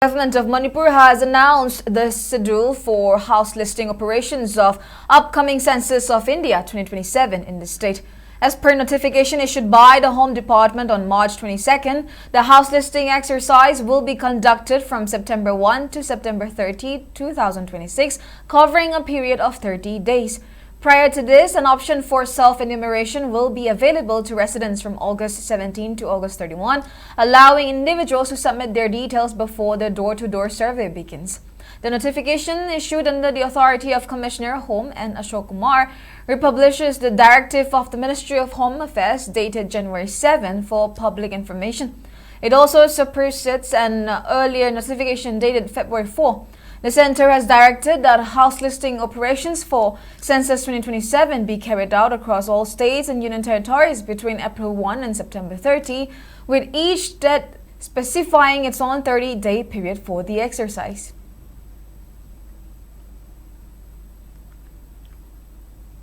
The government of Manipur has announced the schedule for house listing operations of upcoming Census of India 2027 in the state. As per notification issued by the Home Department on March 22nd, the house listing exercise will be conducted from September 1 to September 30, 2026, covering a period of 30 days. Prior to this, an option for self-enumeration will be available to residents from August 17 to August 31, allowing individuals to submit their details before the door-to-door survey begins. The notification, issued under the authority of Commissioner Home and Ashok Kumar, republishes the directive of the Ministry of Home Affairs dated January 7 for public information. It also supersedes an earlier notification dated February 4. The Centre has directed that house listing operations for Census 2027 be carried out across all states and union territories between April 1 and September 30, with each state specifying its own 30-day period for the exercise.